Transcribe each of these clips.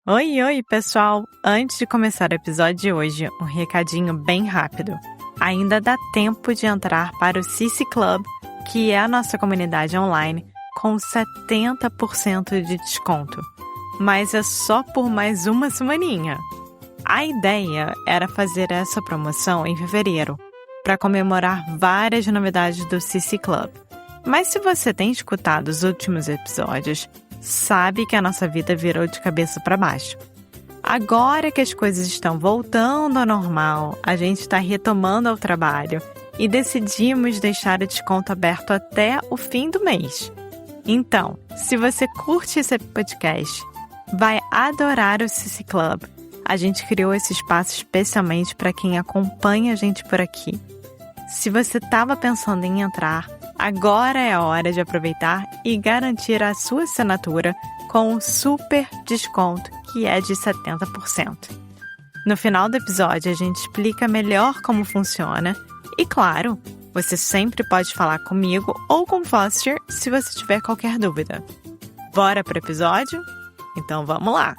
Oi, oi, pessoal! Antes de começar o episódio de hoje, um recadinho bem rápido. Ainda dá tempo de entrar para o CC Club, que é a nossa comunidade online, com 70% de desconto. Mas é só por mais uma semaninha. A ideia era fazer essa promoção em fevereiro, para comemorar várias novidades do CC Club. Mas se você tem escutado os últimos episódios, sabe que a nossa vida virou de cabeça para baixo. Agora que as coisas estão voltando ao normal, a gente está retomando ao trabalho e decidimos deixar o desconto aberto até o fim do mês. Então, se você curte esse podcast, vai adorar o CC Club. A gente criou esse espaço especialmente para quem acompanha a gente por aqui. Se você estava pensando em entrar, agora é a hora de aproveitar e garantir a sua assinatura com um super desconto que é de 70%. No final do episódio, a gente explica melhor como funciona e, claro, você sempre pode falar comigo ou com o Foster se você tiver qualquer dúvida. Bora pro episódio? Então vamos lá!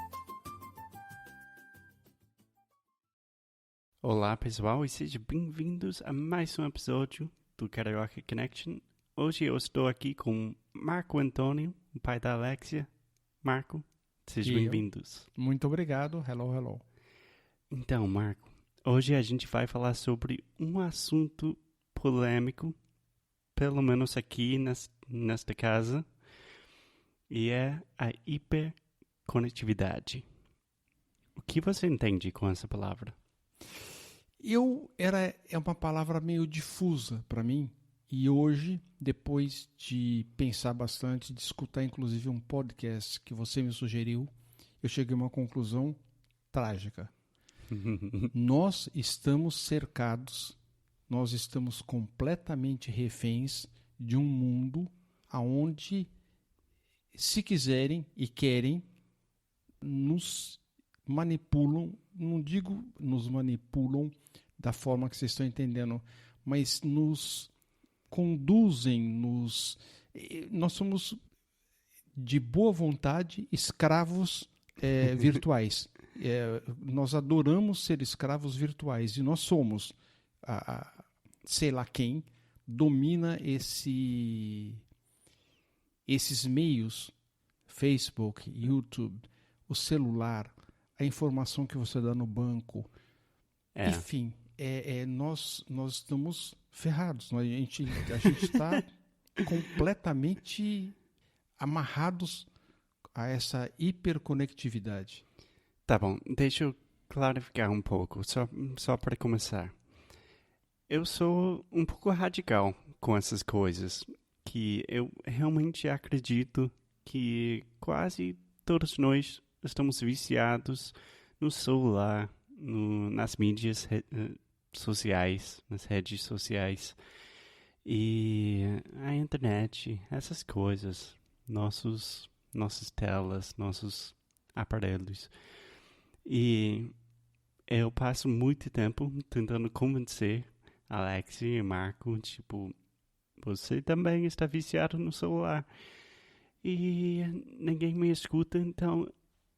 Olá pessoal e sejam bem-vindos a mais um episódio do Carioca Connection. Hoje eu estou aqui com Marco Antônio, o pai da Alexia. Marco, sejam bem-vindos. Muito obrigado. Hello. Então, Marco, hoje a gente vai falar sobre um assunto polêmico, pelo menos aqui nesta casa, e é a hiperconectividade. O que você entende com essa palavra? É uma palavra meio difusa para mim, e hoje, depois de pensar bastante, de escutar inclusive um podcast que você me sugeriu, eu cheguei a uma conclusão trágica. Nós estamos cercados, nós estamos completamente reféns de um mundo onde, se quiserem e querem, nos manipulam, não digo nos manipulam da forma que vocês estão entendendo, mas nos conduzem, nós somos de boa vontade escravos virtuais. Nós adoramos ser escravos virtuais e nós somos, sei lá quem, domina esses meios, Facebook, YouTube, o celular, a informação que você dá no banco, enfim, nós estamos ferrados. A gente está completamente amarrados a essa hiperconectividade. Tá bom, deixa eu clarificar um pouco, só para começar. Eu sou um pouco radical com essas coisas, que eu realmente acredito que quase todos nós estamos viciados no celular, nas mídias sociais, nas redes sociais e a internet, essas coisas, nossas telas, nossos aparelhos. E eu passo muito tempo tentando convencer Alex e Marco, tipo, você também está viciado no celular. E ninguém me escuta, então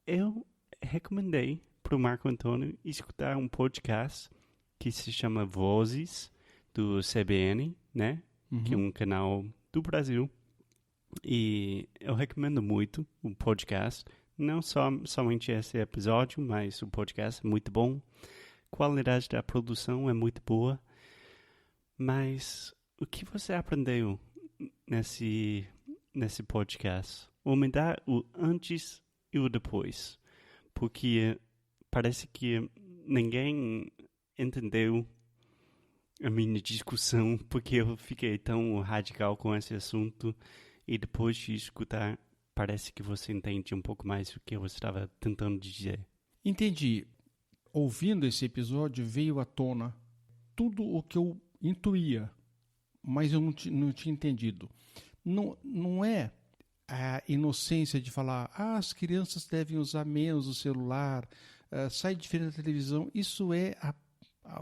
eu recomendei para o Marco Antônio escutar um podcast que se chama Vozes, do CBN, né? Uhum. Que é um canal do Brasil. E eu recomendo muito o podcast. Não somente esse episódio, mas o podcast é muito bom. A qualidade da produção é muito boa. Mas o que você aprendeu nesse podcast? Ou me dá o antes e o depois? Porque parece que ninguém entendeu a minha discussão, porque eu fiquei tão radical com esse assunto, e depois de escutar, parece que você entende um pouco mais o que eu estava tentando dizer. Entendi. Ouvindo esse episódio, veio à tona tudo o que eu intuía, mas eu não tinha entendido. Não é a inocência de falar, as crianças devem usar menos o celular, sai diferente da televisão. Isso é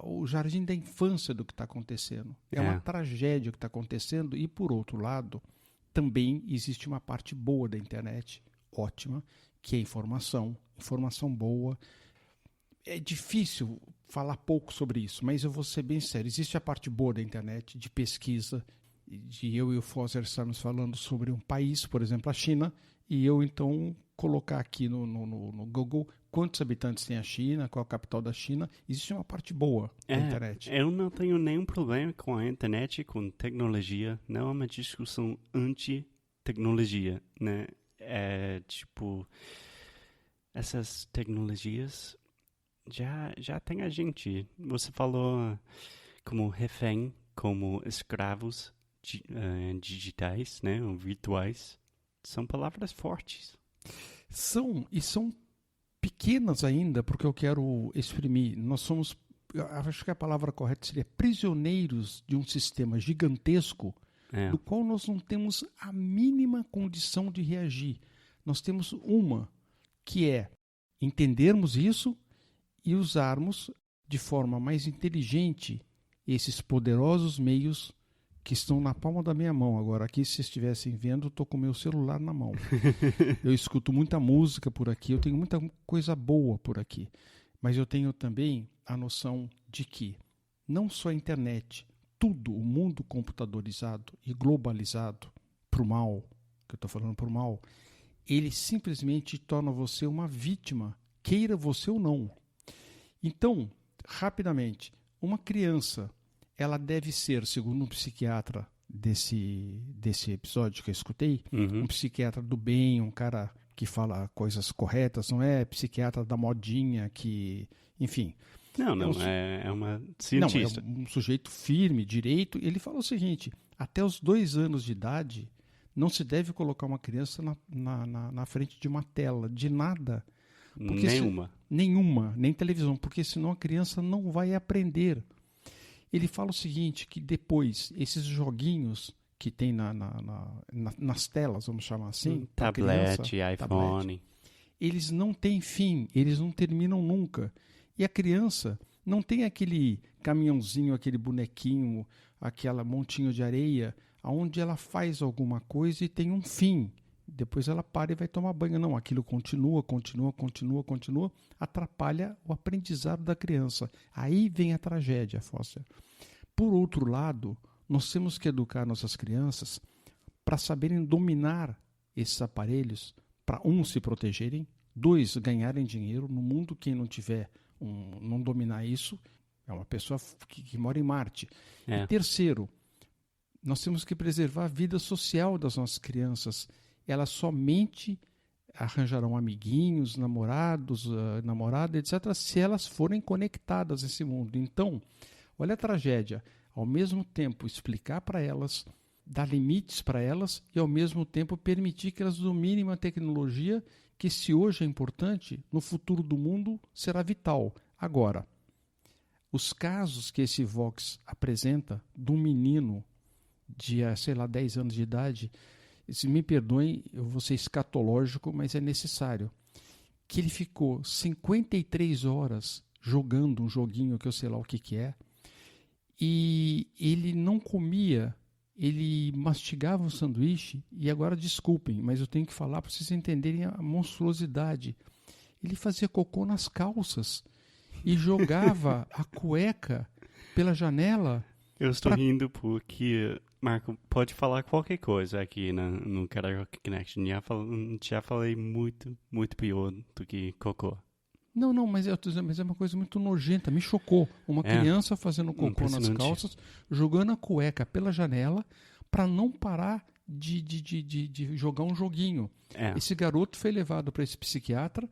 o jardim da infância do que está acontecendo. É uma tragédia que está acontecendo e, por outro lado, também existe uma parte boa da internet, ótima, que é informação boa. É difícil falar pouco sobre isso, mas eu vou ser bem sério. Existe a parte boa da internet, de pesquisa, de eu e o Foster estarmos falando sobre um país, por exemplo, a China, e eu, então, colocar aqui no Google quantos habitantes tem a China, qual a capital da China. Existe uma parte boa da internet. Eu não tenho nenhum problema com a internet, com tecnologia. Não é uma discussão anti-tecnologia, né? Essas tecnologias já tem a gente. Você falou como refém, como escravos digitais, né? Ou virtuais. São palavras fortes. São pequenas ainda, porque eu quero exprimir. Nós somos, eu acho que a palavra correta seria prisioneiros de um sistema gigantesco do qual nós não temos a mínima condição de reagir. Nós temos uma, que é entendermos isso e usarmos de forma mais inteligente esses poderosos meios que estão na palma da minha mão. Agora, aqui, se vocês estivessem vendo, eu estou com o meu celular na mão. Eu escuto muita música por aqui, eu tenho muita coisa boa por aqui. Mas eu tenho também a noção de que não só a internet, tudo, o mundo computadorizado e globalizado, para o mal, que eu estou falando para o mal, ele simplesmente torna você uma vítima, queira você ou não. Então, rapidamente, uma criança, ela deve ser, segundo um psiquiatra desse episódio que eu escutei, um psiquiatra do bem, um cara que fala coisas corretas, não é psiquiatra da modinha que, enfim. É uma cientista. Não, é um sujeito firme, direito. Ele fala o seguinte: até os 2 anos de idade, não se deve colocar uma criança na frente de uma tela, de nada. Nenhuma, nem televisão, porque senão a criança não vai aprender. Ele fala o seguinte, que depois, esses joguinhos que tem nas telas, vamos chamar assim, tablete, iPhone, eles não têm fim, eles não terminam nunca. E a criança não tem aquele caminhãozinho, aquele bonequinho, aquele montinho de areia, onde ela faz alguma coisa e tem um fim. Depois ela para e vai tomar banho. Não, aquilo continua, atrapalha o aprendizado da criança. Aí vem a tragédia, Foster. Por outro lado, nós temos que educar nossas crianças para saberem dominar esses aparelhos, para, se protegerem, 2, ganharem dinheiro. No mundo, quem não tiver, não dominar isso, é uma pessoa que mora em Marte. E terceiro, nós temos que preservar a vida social das nossas crianças. Elas somente arranjarão amiguinhos, namorados, namorada, etc., se elas forem conectadas a esse mundo. Então, olha a tragédia. Ao mesmo tempo, explicar para elas, dar limites para elas e, ao mesmo tempo, permitir que elas dominem uma tecnologia que, se hoje é importante, no futuro do mundo será vital. Agora, os casos que esse Vox apresenta de um menino de, 10 anos de idade, se me perdoem, eu vou ser escatológico, mas é necessário, que ele ficou 53 horas jogando um joguinho que eu sei lá o que é, e ele não comia, ele mastigava um sanduíche, e agora desculpem, mas eu tenho que falar para vocês entenderem a monstruosidade. Ele fazia cocô nas calças e jogava a cueca pela janela. Eu estou rindo porque, Marco, pode falar qualquer coisa aqui no Karaoke Connection. Já falei muito, muito pior do que cocô. Não, mas é uma coisa muito nojenta. Me chocou. Uma criança fazendo cocô nas calças, jogando a cueca pela janela para não parar de jogar um joguinho. Esse garoto foi levado para esse psiquiatra.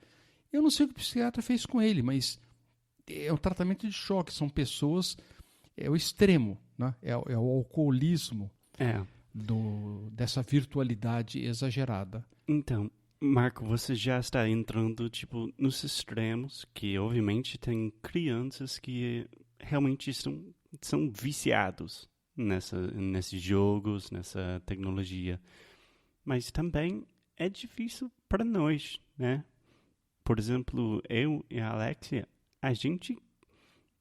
Eu não sei o que o psiquiatra fez com ele, mas é um tratamento de choque. São pessoas... É o extremo, né? É o alcoolismo dessa virtualidade exagerada. Então, Marco, você já está entrando nos extremos, que obviamente tem crianças que realmente são viciados nesses jogos, nessa tecnologia. Mas também é difícil para nós, né? Por exemplo, eu e a Alexia, a gente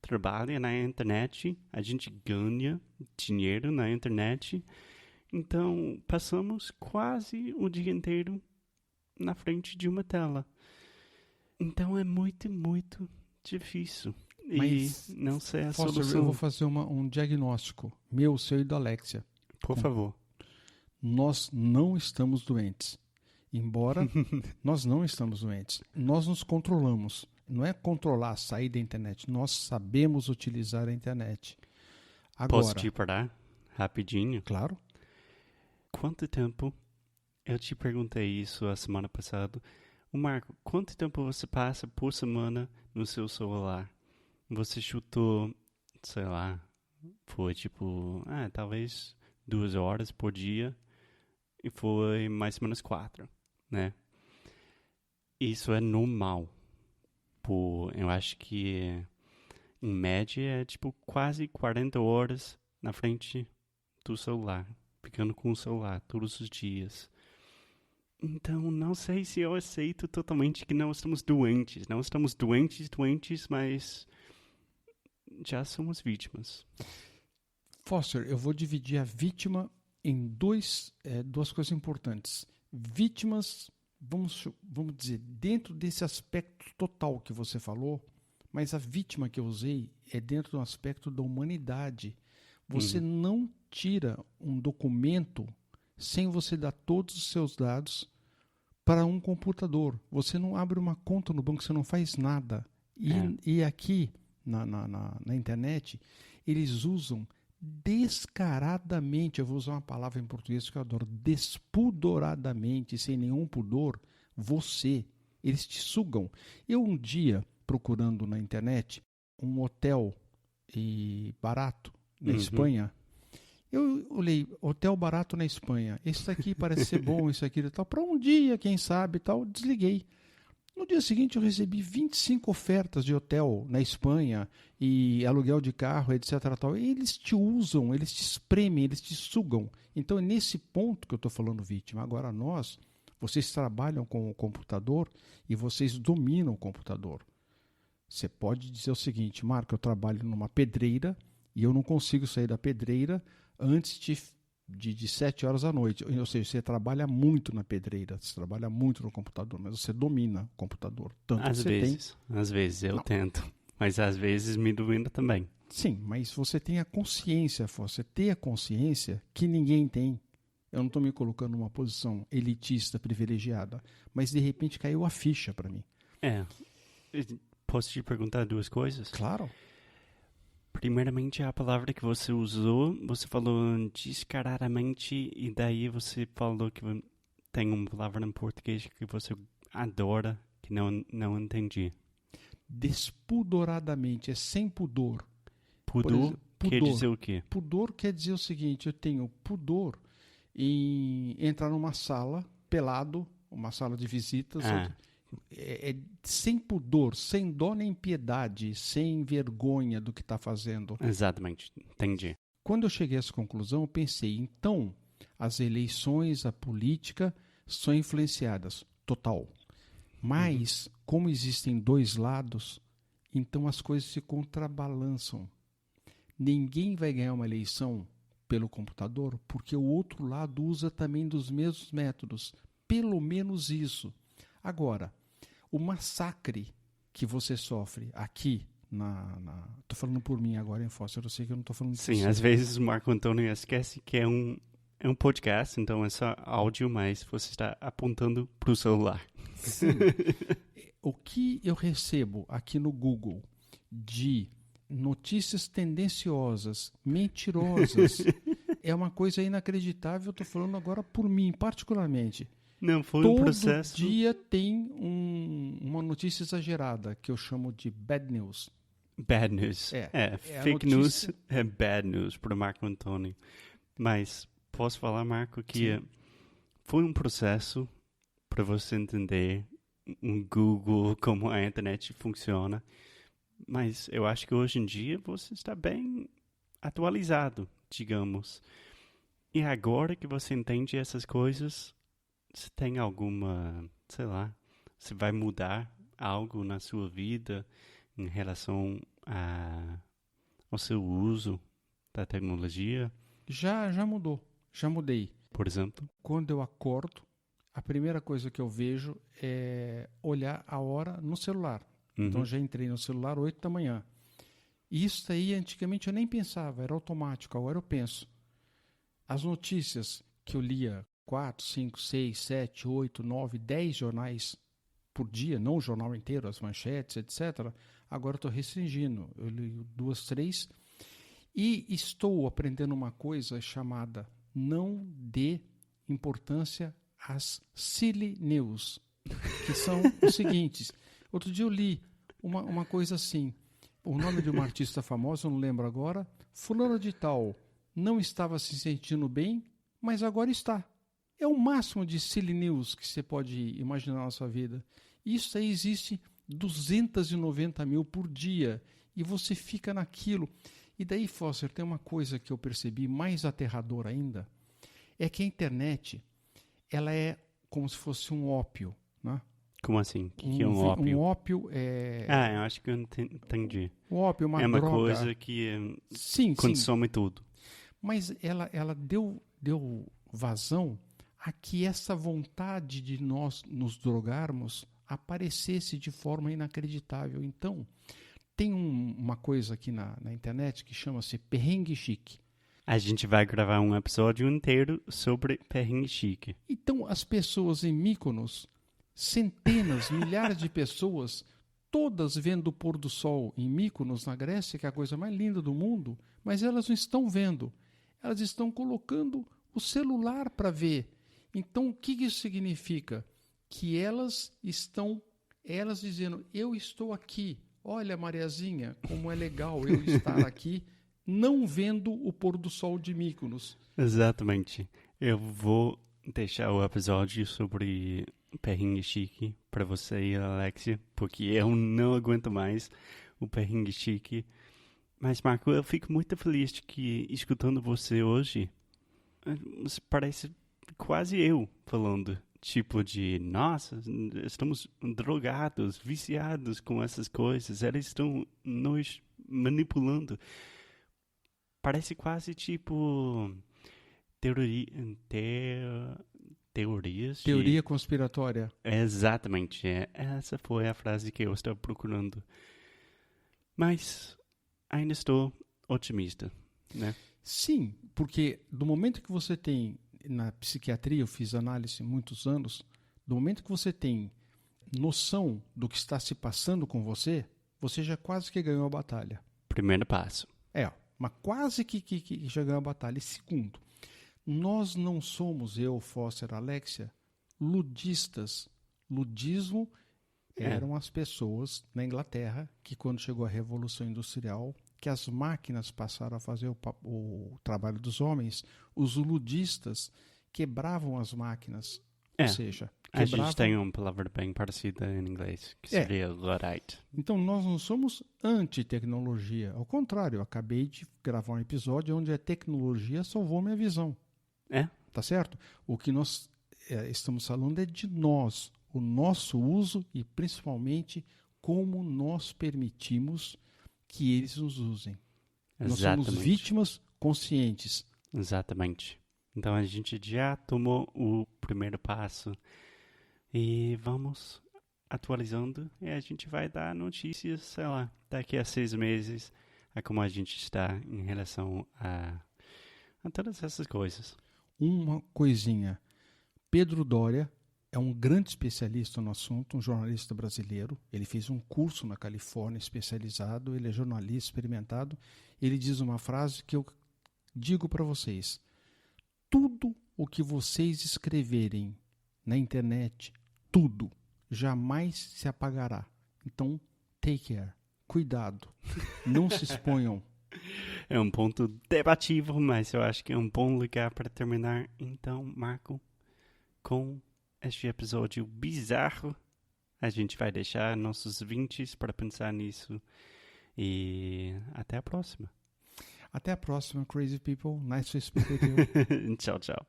trabalha na internet, a gente ganha dinheiro na internet, então passamos quase o dia inteiro na frente de uma tela. Então é muito, muito difícil. Mas, E não sei a Foster, solução. eu vou fazer um diagnóstico, meu, seu e da Alexia. Por favor. Nós não estamos doentes. Embora nós não estamos doentes. Nós nos controlamos. Não é controlar, sair da internet. Nós sabemos utilizar a internet. Agora, Posso te parar rapidinho? claro. Quanto tempo, eu te perguntei isso a semana passada, Marco, quanto tempo você passa por semana no seu celular? Você chutou, sei lá, foi tipo, talvez 2 horas por dia e foi mais ou menos 4, né? Isso é normal. Eu acho que em média é tipo quase 40 horas na frente do celular, ficando com o celular todos os dias. Então, não sei se eu aceito totalmente que não estamos doentes. Não estamos doentes, mas já somos vítimas. Foster, eu vou dividir a vítima em duas coisas importantes. Vítimas, vamos dizer, dentro desse aspecto total que você falou, mas a vítima que eu usei é dentro do aspecto da humanidade. Você não tira um documento sem você dar todos os seus dados para um computador. Você não abre uma conta no banco, você não faz nada. E aqui, na internet, eles usam descaradamente, eu vou usar uma palavra em português que eu adoro, despudoradamente, sem nenhum pudor, eles te sugam. Eu um dia, procurando na internet, um hotel barato na Espanha, eu olhei, hotel barato na Espanha, esse aqui parece ser bom, esse aqui e tal, para um dia, quem sabe, tal, desliguei. No dia seguinte eu recebi 25 ofertas de hotel na Espanha e aluguel de carro, etc. Tal. E eles te usam, eles te espremem, eles te sugam. Então é nesse ponto que eu estou falando vítima. Agora vocês trabalham com o computador e vocês dominam o computador. Você pode dizer o seguinte, Marco, eu trabalho numa pedreira e eu não consigo sair da pedreira antes de 7 horas da noite. Ou seja, você trabalha muito na pedreira, você trabalha muito no computador, mas você domina o computador. Tanto Às vezes eu tento, mas às vezes me domina também. Sim, mas você tem a consciência, você tem a consciência que ninguém tem. Eu não estou me colocando numa posição elitista, privilegiada, mas de repente caiu a ficha para mim. Posso te perguntar 2 coisas? Claro. Primeiramente, a palavra que você usou, você falou descaradamente, e daí você falou que tem uma palavra em português que você adora, que não entendi. Despudoradamente, é sem pudor. Pudor quer dizer o quê? Pudor quer dizer o seguinte, eu tenho pudor em entrar numa sala, pelado, uma sala de visitas, sem pudor, sem dó nem piedade, sem vergonha do que está fazendo. Exatamente, entendi. Quando eu cheguei a essa conclusão, eu pensei, então, as eleições, a política são influenciadas, total. Mas, como existem 2 lados, então as coisas se contrabalançam. Ninguém vai ganhar uma eleição pelo computador, porque o outro lado usa também dos mesmos métodos. Pelo menos isso. Agora, o massacre que você sofre aqui, estou falando por mim agora, hein, Foster? Eu sei que eu não estou falando... Sim, às vezes o Marco Antônio esquece que é um podcast, então é só áudio, mas você está apontando para o celular. Sim. O que eu recebo aqui no Google de notícias tendenciosas, mentirosas, é uma coisa inacreditável. Eu estou falando agora por mim, particularmente. Não, foi um processo. Todo dia tem uma notícia exagerada, que eu chamo de bad news. Bad news. Fake news é bad news para o Marco Antônio. Mas posso falar, Marco, que foi um processo para você entender o Google, como a internet funciona. Mas eu acho que hoje em dia você está bem atualizado, digamos. E agora que você entende essas coisas, você tem alguma, sei lá, você vai mudar algo na sua vida em relação ao seu uso da tecnologia? Já mudou, já mudei. Por exemplo? Quando eu acordo, a primeira coisa que eu vejo é olhar a hora no celular. Então, já entrei no celular 8 da manhã. E isso aí, antigamente, eu nem pensava, era automático. Agora eu penso. As notícias que eu lia 4, 5, 6, 7, 8, 9, 10 jornais por dia, não o jornal inteiro, as manchetes, etc. Agora eu estou restringindo. Eu li 2, 3. E estou aprendendo uma coisa chamada não dê importância às silly news, que são os seguintes. Outro dia eu li uma coisa assim, o nome de uma artista famosa, eu não lembro agora, fulano de tal não estava se sentindo bem, mas agora está. É o máximo de silly news que você pode imaginar na sua vida. Isso aí existe 290 mil por dia e você fica naquilo. E daí, Foster, tem uma coisa que eu percebi mais aterradora ainda, é que a internet, ela é como se fosse um ópio, né? Como assim? O que é um ópio? Um ópio é... eu acho que eu entendi. O ópio é uma droga. coisa que consome tudo. Mas ela deu vazão a que essa vontade de nós nos drogarmos aparecesse de forma inacreditável. Então, tem uma coisa aqui na internet que chama-se perrengue chique. A gente vai gravar um episódio inteiro sobre perrengue chique. Então, as pessoas em Mykonos, centenas, milhares de pessoas, todas vendo o pôr do sol em Mykonos, na Grécia, que é a coisa mais linda do mundo, mas elas não estão vendo. Elas estão colocando o celular para ver. Então, o que isso significa? Que elas dizendo, eu estou aqui. Olha, Mariazinha, como é legal eu estar aqui, não vendo o pôr do sol de Mykonos. Exatamente. Eu vou deixar o episódio sobre perrengue chique para você e a Alexia, porque eu não aguento mais o perrengue chique. Mas, Marco, eu fico muito feliz de que, escutando você hoje, você parece quase eu falando. Tipo de, nossa, estamos drogados, viciados com essas coisas, eles estão nos manipulando. Parece quase tipo teorias. Teoria conspiratória. Exatamente, essa foi a frase que eu estava procurando. Mas ainda estou otimista, né? Sim, porque do momento que você tem, na psiquiatria, eu fiz análise há muitos anos, do momento que você tem noção do que está se passando com você, você já quase que ganhou a batalha. Primeiro passo. Mas quase que já ganhou a batalha. E segundo, nós não somos, eu, Foster, Alexia, ludistas. Ludismo eram as pessoas na Inglaterra que, quando chegou a Revolução Industrial, que as máquinas passaram a fazer o trabalho dos homens, os ludistas quebravam as máquinas. Ou seja, a gente tem uma palavra bem parecida em inglês, que seria Luddite. Então, nós não somos anti-tecnologia. Ao contrário, eu acabei de gravar um episódio onde a tecnologia salvou minha visão. Tá certo? O que nós estamos falando é de nós, o nosso uso e, principalmente, como nós permitimos que eles nos usem. Exatamente. Nós somos vítimas conscientes. Exatamente. Então a gente já tomou o primeiro passo e vamos atualizando e a gente vai dar notícias, sei lá, daqui a 6 meses a como a gente está em relação a todas essas coisas. Uma coisinha. Pedro Doria é um grande especialista no assunto, um jornalista brasileiro. Ele fez um curso na Califórnia especializado, ele é jornalista experimentado. Ele diz uma frase que eu digo para vocês. Tudo o que vocês escreverem na internet, tudo, jamais se apagará. Então, take care. Cuidado. Não se exponham. É um ponto debatível, mas eu acho que é um bom lugar para terminar. Então, Marco, com este episódio bizarro, a gente vai deixar nossos 20 para pensar nisso. E até a próxima. Até a próxima, crazy people. Nice to speak with you. Ciao, ciao.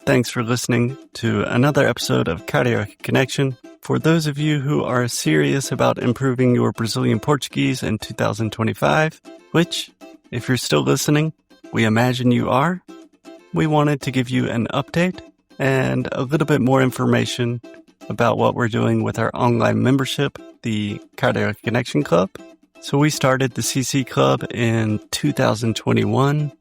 Thanks for listening to another episode of Carioca Connection. For those of you who are serious about improving your Brazilian Portuguese in 2025, which, if you're still listening, we imagine you are, we wanted to give you an update and a little bit more information about what we're doing with our online membership, the Cardiac Connection Club. So we started the CC Club in 2021,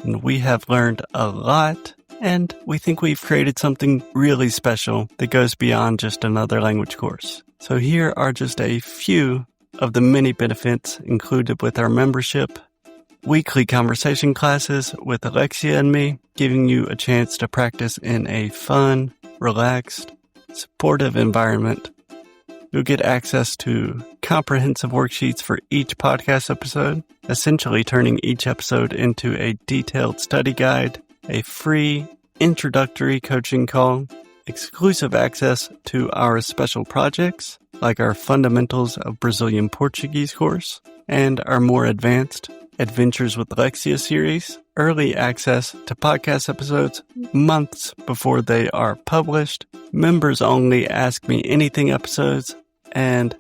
and we have learned a lot, and we think we've created something really special that goes beyond just another language course. So here are just a few of the many benefits included with our membership. Weekly conversation classes with Alexia and me, giving you a chance to practice in a fun, relaxed, supportive environment. You'll get access to comprehensive worksheets for each podcast episode, essentially turning each episode into a detailed study guide, a free introductory coaching call, exclusive access to our special projects, like our Fundamentals of Brazilian Portuguese course, and our more advanced Adventures with Alexia series, early access to podcast episodes months before they are published, members only Ask Me Anything episodes, and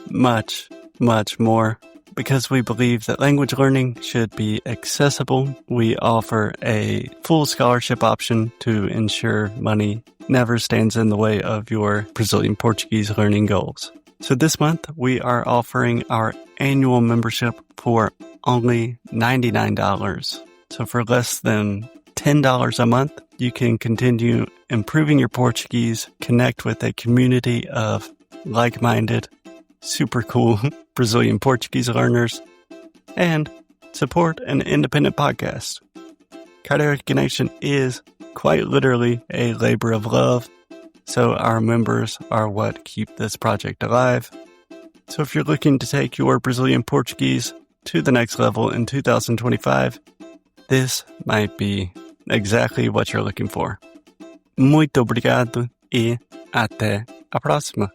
much, much more. Because we believe that language learning should be accessible, we offer a full scholarship option to ensure money never stands in the way of your Brazilian Portuguese learning goals. So this month, we are offering our annual membership for only $99. So for less than $10 a month, you can continue improving your Portuguese, connect with a community of like-minded, super cool Brazilian Portuguese learners, and support an independent podcast. Cardiac Connection is quite literally a labor of love, so our members are what keep this project alive. So if you're looking to take your Brazilian Portuguese to the next level in 2025, this might be exactly what you're looking for. Muito obrigado e até a próxima.